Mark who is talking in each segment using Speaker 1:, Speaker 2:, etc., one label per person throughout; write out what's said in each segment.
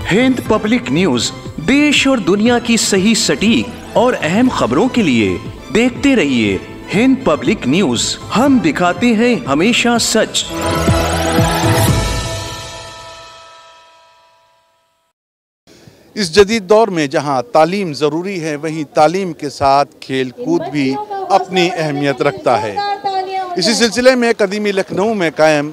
Speaker 1: Hind public news देश और दुनिया की सही सटीक और अहम खबरों के लिए देखते रहिए हिंद पब्लिक न्यूज। हम दिखाते हैं हमेशा सच।
Speaker 2: इस जदीद दौर में जहां तालीम ज़रूरी है, वहीं तालीम के साथ खेल कूद भी अपनी अहमियत रखता है। इसी सिलसिले में कदीमी लखनऊ में कायम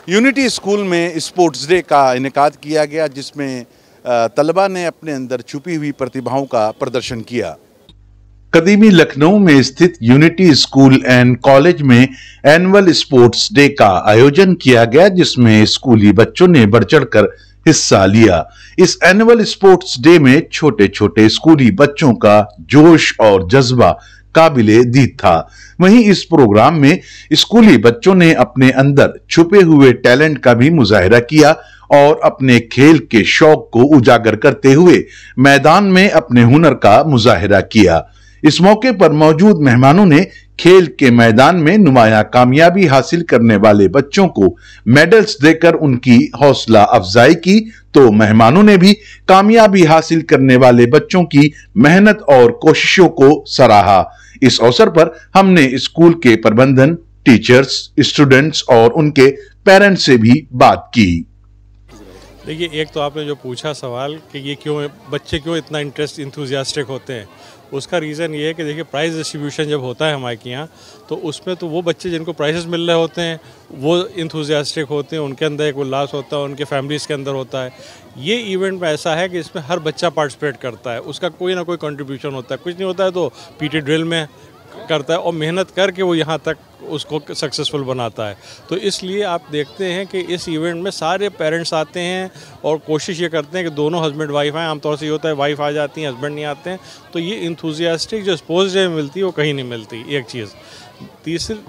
Speaker 2: यूनिटी स्कूल में स्पोर्ट्स डे का इनेकाद किया गया, जिसमें तलबा ने अपने अंदर छुपी हुई प्रतिभाओं का प्रदर्शन किया। कदीमी लखनऊ में स्थित यूनिटी स्कूल एंड कॉलेज में एनुअल स्पोर्ट्स डे का आयोजन किया गया, जिसमें स्कूली बच्चों ने बढ़ चढ़कर हिस्सा लिया। इस एनुअल स्पोर्ट्स डे में छोटे छोटे स्कूली बच्चों का जोश और जज्बा काबिले दीद था। वहीं इस प्रोग्राम में स्कूली बच्चों ने अपने अंदर छुपे हुए टैलेंट का भी मुजाहिरा किया और अपने खेल के शौक को उजागर करते हुए मैदान में अपने हुनर का मुजाहिरा किया। इस मौके पर मौजूद मेहमानों ने खेल के मैदान में नुमाया कामयाबी हासिल करने वाले बच्चों को मेडल्स देकर उनकी हौसला अफजाई की, तो मेहमानों ने भी कामयाबी हासिल करने वाले बच्चों की मेहनत और कोशिशों को सराहा। इस अवसर पर हमने स्कूल के प्रबंधन, टीचर्स, स्टूडेंट्स और उनके पेरेंट्स से भी बात की।
Speaker 3: देखिए, एक तो आपने जो पूछा सवाल कि ये क्यों बच्चे क्यों इतना इंथुजियास्टिक होते हैं, उसका रीज़न ये है कि देखिए प्राइज़ डिस्ट्रीब्यूशन जब होता है हमारे यहाँ, तो उसमें तो वो बच्चे जिनको प्राइजेस मिल रहे होते हैं वो इंथुजियास्टिक होते हैं, उनके अंदर एक उल्लास होता है, उनके फैमिलीज़ के अंदर होता है। ये इवेंट में ऐसा है कि इसमें हर बच्चा पार्टिसिपेट करता है, उसका कोई ना कोई कंट्रीब्यूशन होता है। कुछ नहीं होता है तो पीटी ड्रिल में करता है और मेहनत करके वो यहाँ तक उसको सक्सेसफुल बनाता है। तो इसलिए आप देखते हैं कि इस इवेंट में सारे पेरेंट्स आते हैं और कोशिश ये करते हैं कि दोनों हस्बैंड वाइफ आएँ। आमतौर से ये होता है वाइफ आ जाती हैं, हस्बैंड नहीं आते हैं। तो ये इंथुजियास्टिक जो स्पोर्ट्स डे में मिलती है वो कहीं नहीं मिलती, एक चीज़।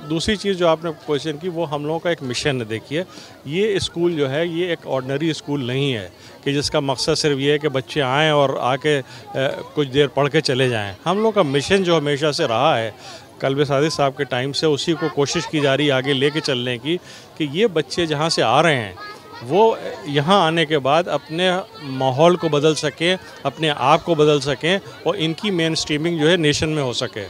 Speaker 3: दूसरी चीज़ जो आपने क्वेश्चन की, वो हम लोगों का एक मिशन है। देखिए, ये स्कूल जो है ये एक ऑर्डिनरी स्कूल नहीं है कि जिसका मकसद सिर्फ ये है कि बच्चे आएँ और आके कुछ देर पढ़ के चले जाएँ। हम लोग का मिशन जो हमेशा से रहा है, कल्बे सादिक साहब के टाइम से उसी को कोशिश की जा रही है आगे लेके चलने की, कि ये बच्चे जहाँ से आ रहे हैं वो यहाँ आने के बाद अपने माहौल को बदल सकें, अपने आप को बदल सकें और इनकी मेन स्ट्रीमिंग जो है नेशन में हो सके।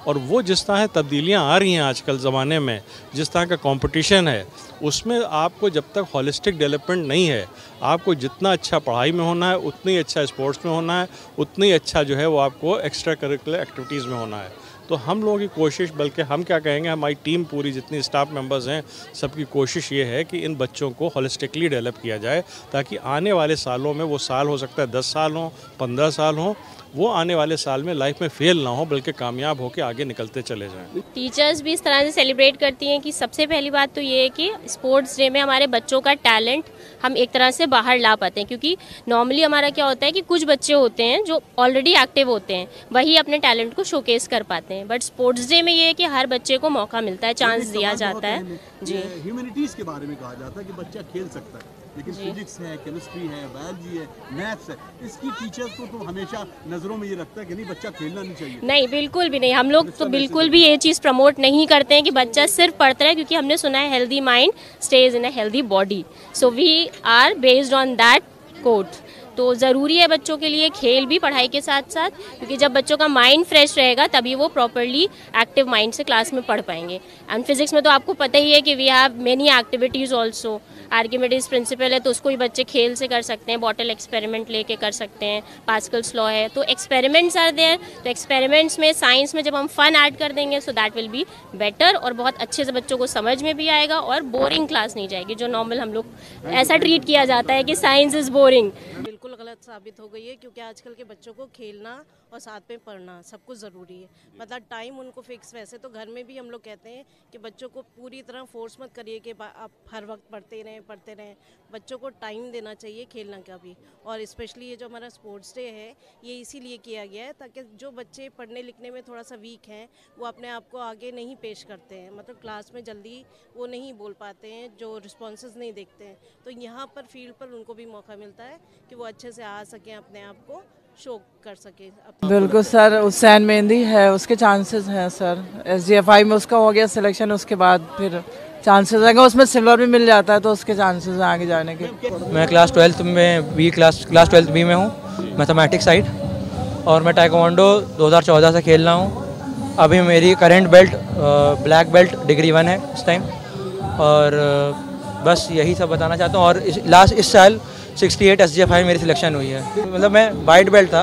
Speaker 3: और वो जिस तरह तब्दीलियाँ आ रही हैं आजकल ज़माने में, जिस तरह का कंपटीशन है, उसमें आपको जब तक होलिस्टिक डेवलपमेंट नहीं है, आपको जितना अच्छा पढ़ाई में होना है उतना ही अच्छा स्पोर्ट्स में होना है, उतना ही अच्छा जो है वो आपको एक्स्ट्रा करिकुलर एक्टिविटीज़ में होना है। तो हम लोगों की कोशिश, बल्कि हम क्या कहेंगे, हमारी टीम पूरी जितनी स्टाफ मेंबर्स हैं, सबकी कोशिश ये है कि इन बच्चों को होलिस्टिकली डेवलप किया जाए, ताकि आने वाले सालों में वो साल हो सकता है 10 साल हों, 15 साल हों, वो आने वाले साल में लाइफ में फेल ना हो बल्कि कामयाब होकर आगे निकलते चले जाएं।
Speaker 4: टीचर्स भी इस तरह से सेलिब्रेट करती हैं कि सबसे पहली बात तो ये है कि स्पोर्ट्स डे में हमारे बच्चों का टैलेंट हम एक तरह से बाहर ला पाते हैं, क्योंकि नॉर्मली हमारा क्या होता है कि कुछ बच्चे होते हैं जो ऑलरेडी एक्टिव होते हैं, वही अपने टैलेंट को शोकेस कर पाते हैं। बट स्पोर्ट्स डे में ये है कि हर बच्चे को मौका मिलता है, चांस दिया जाता है। जी,
Speaker 5: ह्यूमैनिटीज़ के बारे में कहा जाता है कि बच्चा खेल सकता है, लेकिन फिजिक्स है, केमिस्ट्री है, बायोलॉजी है, मैथ्स है, इसकी टीचर्स को तो हमेशा नज़रों में ये रखता है कि नहीं, बच्चा खेलना नहीं चाहिए।
Speaker 4: नहीं, बिल्कुल भी नहीं। हम लोग तो बिल्कुल भी ये चीज़ प्रमोट नहीं करते हैं कि बच्चा सिर्फ पढ़ता है, क्योंकि हमने सुना है healthy mind stays in a healthy body. So we are based on that quote. तो ज़रूरी है बच्चों के लिए खेल भी पढ़ाई के साथ साथ, क्योंकि जब बच्चों का माइंड फ्रेश रहेगा तभी वो प्रॉपरली एक्टिव माइंड से क्लास में पढ़ पाएंगे। एंड फिजिक्स में तो आपको पता ही है कि we have many activities also. Archimedes principle है तो उसको भी बच्चे खेल से कर सकते हैं, बॉटल एक्सपेरिमेंट लेके कर सकते हैं, पास्कल्स लॉ है, तो एक्सपेरिमेंट्स आर देयर। तो एक्सपेरिमेंट्स में, साइंस में जब हम फन ऐड कर देंगे so that will be better, और बहुत अच्छे से बच्चों को समझ में भी आएगा और बोरिंग क्लास नहीं जाएगी, जो नॉर्मल हम लोग ऐसा ट्रीट किया जाता है कि साइंस इज़ बोरिंग।
Speaker 6: बिल्कुल गलत साबित हो गई है, क्योंकि आजकल के बच्चों को खेलना और साथ में पढ़ना सब कुछ ज़रूरी है। मतलब टाइम उनको फिक्स, वैसे तो घर में भी हम लोग कहते हैं कि बच्चों को पूरी तरह फोर्स मत करिए कि आप हर वक्त पढ़ते रहें। बच्चों को टाइम देना चाहिए खेलना का भी। और स्पेशली ये जो हमारा स्पोर्ट्स डे है, ये इसीलिए किया गया है ताकि जो बच्चे पढ़ने लिखने में थोड़ा सा वीक हैं, वो अपने आप को आगे नहीं पेश करते हैं, मतलब क्लास में जल्दी वो नहीं बोल पाते हैं, जो रिस्पॉन्सेज नहीं देखते हैं, तो यहाँ पर फील्ड पर उनको भी मौका मिलता है कि वो अच्छे से आ सकें, अपने आप को शो कर सके।
Speaker 7: बिल्कुल सर, हुसैन मेहंदी है, उसके चांसेस हैं सर। SGFI में उसका हो गया सिलेक्शन, उसके बाद फिर चांसेस आएगा, उसमें सिल्वर भी मिल जाता है तो उसके चांसेस हैं आगे जाने के।
Speaker 8: मैं क्लास 12th में क्लास 12th बी में हूँ, मैथमेटिक्स साइड, और मैं टाइकोंडो 2014 से खेल रहा हूँ। अभी मेरी current belt black belt degree 1 है इस टाइम, और बस यही सब बताना चाहता हूँ। और इस साल 68 SGFI मेरी सिलेक्शन हुई है। मतलब मैं वाइट बेल्ट था,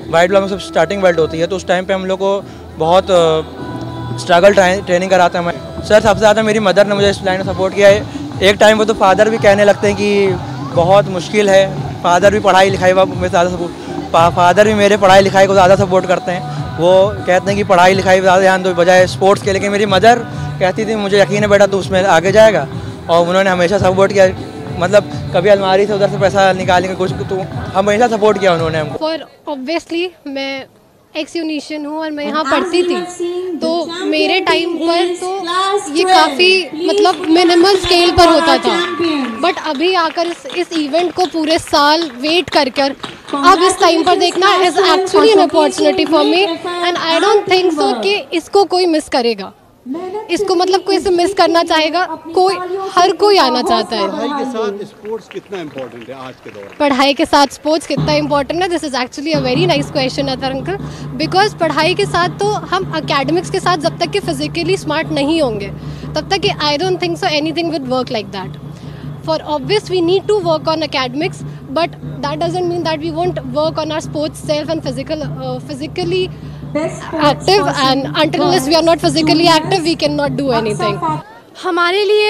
Speaker 8: वाइट बेल्ट में सब स्टार्टिंग बेल्ट होती है, तो उस टाइम पे हम लोग को बहुत स्ट्रगल ट्रेनिंग कराते हैं हमें। सर सबसे ज़्यादा मेरी मदर ने मुझे इस लाइन में सपोर्ट किया है। एक टाइम पे तो फादर भी कहने लगते हैं कि बहुत मुश्किल है, फादर भी पढ़ाई लिखाई में ज़्यादा सपोर्ट, फादर भी मेरे पढ़ाई लिखाई को ज़्यादा सपोर्ट करते हैं। वो कहते हैं कि पढ़ाई लिखाई पर ज़्यादा ध्यान दो बजाय स्पोर्ट्स के। लेकिन मेरी मदर कहती थी मुझे यकीन है बेटा तू उसमें आगे जाएगा, और उन्होंने हमेशा सपोर्ट किया। मतलब कभी अलमारी से उधर से पैसा निकालने की कोशिश, तो हमेशा सपोर्ट किया उन्होंने हमको।
Speaker 9: फॉर ऑब्वियसली मैं एक्स यूनिशियन हूँ और मैं यहाँ पढ़ती थी, तो मेरे टाइम पर तो ये काफ़ी मतलब मिनिमल स्केल पर होता था, बट अभी आकर इस इवेंट को पूरे साल वेट कर अब इस टाइम पर देखना is actually an opportunity for me, and I don't think सो कि इसको कोई मिस करेगा। इसको मतलब कोई इसे मिस करना चाहेगा, हर कोई आना चाहता है।
Speaker 5: पढ़ाई के साथ स्पोर्ट्स कितना इम्पोर्टेंट है आज के दौर में?
Speaker 9: पढ़ाई के साथ स्पोर्ट्स कितना इम्पोर्टेंट है, this is actually a very nice question other uncle, because पढ़ाई के साथ तो हम अकेडमिक्स के साथ जब तक कि फिजिकली स्मार्ट नहीं होंगे तब तक कि I don't think so anything with work like that. For obvious we need to work on academics, but that doesn't mean that we won't work on our sports self and physically active, and until unless we are not physically active we cannot do anything।
Speaker 10: हमारे लिए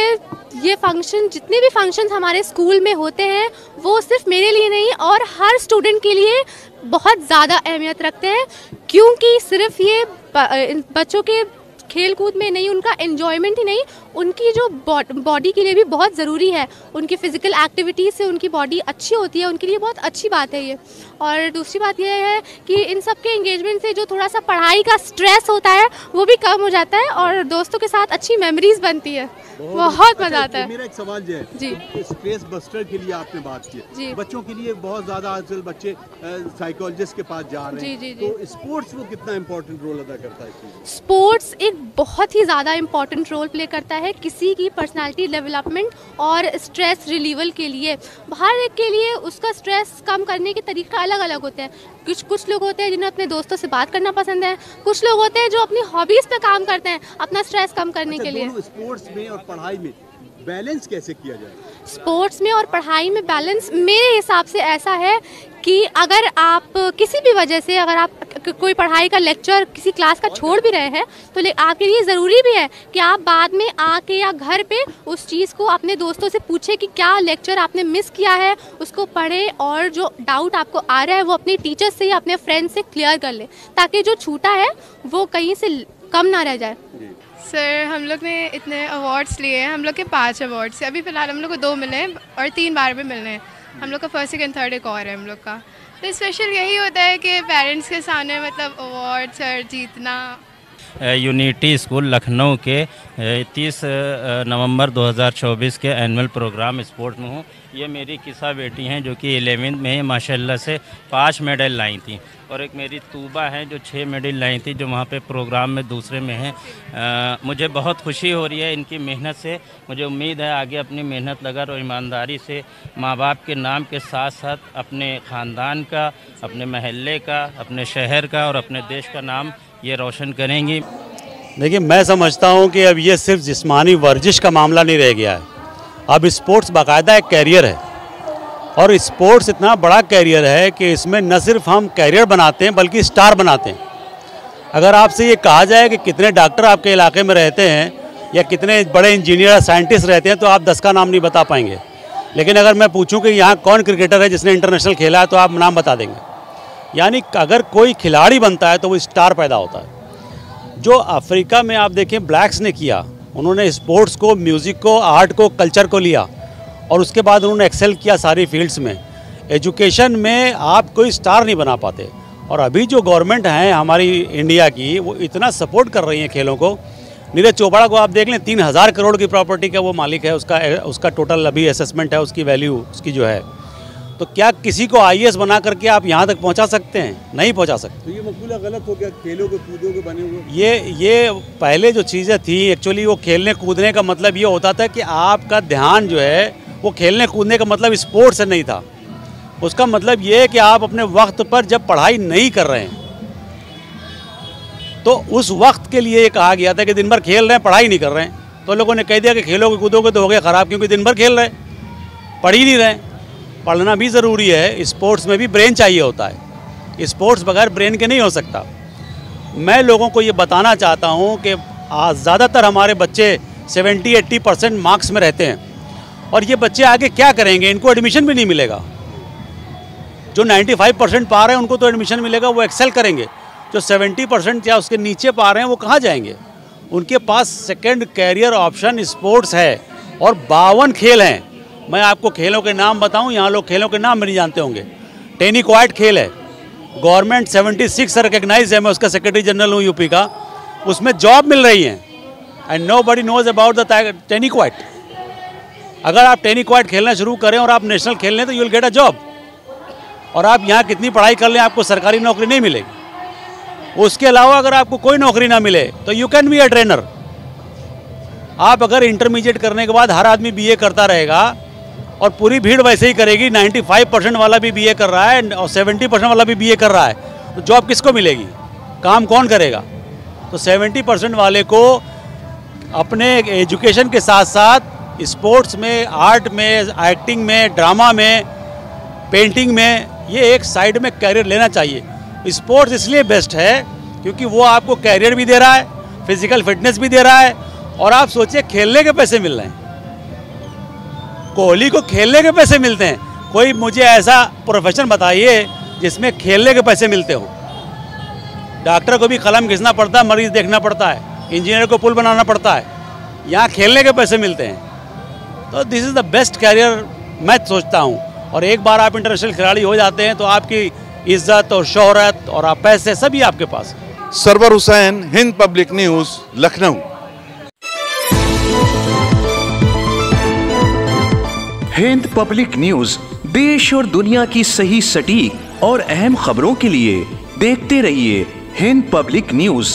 Speaker 10: ये function, जितने भी functions हमारे school में होते हैं वो सिर्फ मेरे लिए नहीं और हर स्टूडेंट के लिए बहुत ज़्यादा अहमियत रखते हैं, क्योंकि सिर्फ ये बच्चों के खेल कूद में नहीं, उनका एन्जॉयमेंट ही नहीं, उनकी जो बॉडी के लिए भी बहुत ज़रूरी है। उनकी फ़िज़िकल एक्टिविटीज़ से उनकी बॉडी अच्छी होती है, उनके लिए बहुत अच्छी बात है ये। और दूसरी बात यह है कि इन सब के एंगेजमेंट से जो थोड़ा सा पढ़ाई का स्ट्रेस होता है वो भी कम हो जाता है और दोस्तों के साथ अच्छी मेमोरीज़ बनती है, बहुत मज़ा आता है।
Speaker 5: मेरा एक सवाल जो है जी, स्ट्रेस बस्टर के लिए आपने बात की जी, बच्चों के लिए बहुत ज़्यादा आजकल बच्चे साइकोलॉजिस्ट के पास जा रहे हैं जी, तो स्पोर्ट्स वो कितना इम्पोर्टेंट रोल अदा करता है?
Speaker 10: स्पोर्ट्स एक बहुत ही ज़्यादा इम्पॉर्टेंट रोल प्ले करता है किसी की पर्सनालिटी डेवलपमेंट और स्ट्रेस रिलीवल के लिए। हर एक के लिए उसका स्ट्रेस कम करने के तरीका अलग अलग होते हैं। कुछ लोग होते हैं जिन्हें अपने दोस्तों से बात करना पसंद है, कुछ लोग होते हैं जो अपनी हॉबीज़ पे काम करते हैं अपना स्ट्रेस कम करने के लिए।
Speaker 5: स्पोर्ट्स में और पढ़ाई में बैलेंस कैसे किया जाए?
Speaker 10: स्पोर्ट्स में और पढ़ाई में बैलेंस मेरे हिसाब से ऐसा है कि अगर आप किसी भी वजह से अगर आप कोई पढ़ाई का लेक्चर किसी क्लास का छोड़ भी रहे हैं तो आपके लिए ज़रूरी भी है कि आप बाद में आके या घर पे उस चीज़ को अपने दोस्तों से पूछें कि क्या लेक्चर आपने मिस किया है, उसको पढ़ें और जो डाउट आपको आ रहा है वो अपने टीचर से या अपने फ्रेंड से क्लियर कर लें ताकि जो छूटा है वो कहीं से कम ना रह जाए।
Speaker 11: सर हम लोग ने इतने अवार्ड्स लिए हैं, हम लोग के 5 अवार्ड्स हैं, अभी फ़िलहाल हम लोग को 2 मिले हैं और 3 बार भी मिलने हैं। हम लोग का फर्स्ट सेकंड थर्ड एक और है हम लोग का। तो स्पेशल यही होता है कि पेरेंट्स के सामने मतलब अवार्ड्स और जीतना।
Speaker 12: यूनिटी स्कूल लखनऊ के 30 नवंबर 2024 के एनुअल प्रोग्राम स्पोर्ट्स में हूँ। ये मेरी किसा बेटी हैं जो कि 11th में माशाल्लाह से 5 मेडल लाई थी, और एक मेरी तूबा है जो 6 मेडल लाई थी जो वहाँ पे प्रोग्राम में दूसरे में है। मुझे बहुत खुशी हो रही है इनकी मेहनत से। मुझे उम्मीद है आगे अपनी मेहनत लगा और ईमानदारी से माँ बाप के नाम के साथ साथ अपने ख़ानदान का, अपने महल्ले का, अपने शहर का और अपने देश का नाम ये रोशन करेंगी।
Speaker 13: देखिए मैं समझता हूँ कि अब ये सिर्फ जिस्मानी वर्जिश का मामला नहीं रह गया है, अब स्पोर्ट्स बाकायदा एक कैरियर है, और स्पोर्ट्स इतना बड़ा कैरियर है कि इसमें न सिर्फ हम कैरियर बनाते हैं बल्कि स्टार बनाते हैं। अगर आपसे ये कहा जाए कि कितने डॉक्टर आपके इलाके में रहते हैं या कितने बड़े इंजीनियर साइंटिस्ट रहते हैं तो आप 10 का नाम नहीं बता पाएंगे, लेकिन अगर मैं पूछूं कि यहाँ कौन क्रिकेटर है जिसने इंटरनेशनल खेला है तो आप नाम बता देंगे। यानी अगर कोई खिलाड़ी बनता है तो वो स्टार पैदा होता है। जो अफ्रीका में आप देखें ब्लैक्स ने किया, उन्होंने स्पोर्ट्स को, म्यूज़िक को, आर्ट को, कल्चर को लिया और उसके बाद उन्होंने एक्सेल किया सारी फील्ड्स में। एजुकेशन में आप कोई स्टार नहीं बना पाते, और अभी जो गवर्नमेंट है हमारी इंडिया की वो इतना सपोर्ट कर रही है खेलों को। नीरज चोपड़ा को आप देख लें, 3000 करोड़ की प्रॉपर्टी का वो मालिक है, उसका टोटल अभी असेसमेंट है उसकी वैल्यू उसकी जो है। तो क्या किसी को IAS बना करके आप यहाँ तक पहुँचा सकते हैं? नहीं पहुँचा सकते।
Speaker 5: तो ये मकूला गलत हो गया, खेलोगे कूदोगे बने हुए।
Speaker 13: ये पहले जो चीज़ें थी एक्चुअली, वो खेलने कूदने का मतलब ये होता था कि आपका ध्यान जो है वो खेलने कूदने का मतलब स्पोर्ट्स से नहीं था। उसका मतलब ये है कि आप अपने वक्त पर जब पढ़ाई नहीं कर रहे हैं तो उस वक्त के लिए कहा गया था कि दिन भर खेल रहे हैं, पढ़ाई नहीं कर रहे हैं, तो लोगों ने कह दिया कि खेलोगे कूदोगे तो हो गया ख़राब, क्योंकि दिन भर खेल रहे हैं, पढ़ ही नहीं रहे। पढ़ना भी ज़रूरी है, स्पोर्ट्स में भी ब्रेन चाहिए होता है, स्पोर्ट्स बगैर ब्रेन के नहीं हो सकता। मैं लोगों को ये बताना चाहता हूँ कि ज़्यादातर हमारे बच्चे 70-80% मार्क्स में रहते हैं, और ये बच्चे आगे क्या करेंगे? इनको एडमिशन भी नहीं मिलेगा। जो 95% पा रहे हैं उनको तो एडमिशन मिलेगा, वो एक्सेल करेंगे। जो 70% या उसके नीचे पा रहे हैं वो कहाँ जाएंगे? उनके पास सेकंड कैरियर ऑप्शन स्पोर्ट्स है, और 52 खेल हैं। मैं आपको खेलों के नाम बताऊं, यहाँ लोग खेलों के नाम भी नहीं जानते होंगे। टेनिक्वाइट खेल है, गवर्नमेंट 76 रिकग्नाइज है, मैं उसका सेक्रेटरी जनरल हूँ यूपी का, उसमें जॉब मिल रही है, and nobody knows about the tennikoit. अगर आप टेनिक्वाइट खेलना शुरू करें और आप नेशनल खेल लें तो you will get a job, और आप यहाँ कितनी पढ़ाई कर लें आपको सरकारी नौकरी नहीं मिलेगी। उसके अलावा अगर आपको कोई नौकरी ना मिले तो you can be a trainer. आप अगर इंटरमीडिएट करने के बाद हर आदमी BA करता रहेगा और पूरी भीड़ वैसे ही करेगी, 95% वाला भी BA कर रहा है और 70% वाला भी BA कर रहा है, तो जॉब किसको मिलेगी? काम कौन करेगा? तो 70% वाले को अपने एजुकेशन के साथ साथ स्पोर्ट्स में, आर्ट में, एक्टिंग में, ड्रामा में, पेंटिंग में, ये एक साइड में कैरियर लेना चाहिए। स्पोर्ट्स इसलिए बेस्ट है क्योंकि वो आपको कैरियर भी दे रहा है, फिजिकल फिटनेस भी दे रहा है, और आप सोचिए खेलने के पैसे मिल रहे हैं। कोहली को खेलने के पैसे मिलते हैं। कोई मुझे ऐसा प्रोफेशन बताइए जिसमें खेलने के पैसे मिलते हो। डॉक्टर को भी कलम घिसना पड़ता है, मरीज देखना पड़ता है, इंजीनियर को पुल बनाना पड़ता है, यहाँ खेलने के पैसे मिलते हैं। तो this is the best career मैं सोचता हूँ। और एक बार आप इंटरनेशनल खिलाड़ी हो जाते हैं तो आपकी इज्जत और शोहरत और आप पैसे सभी आपके पास।
Speaker 2: Sarwar Hussain, Hind public news, Lucknow.
Speaker 1: Hind public news देश और दुनिया की सही, सटीक और अहम खबरों के लिए देखते रहिए हिंद पब्लिक न्यूज।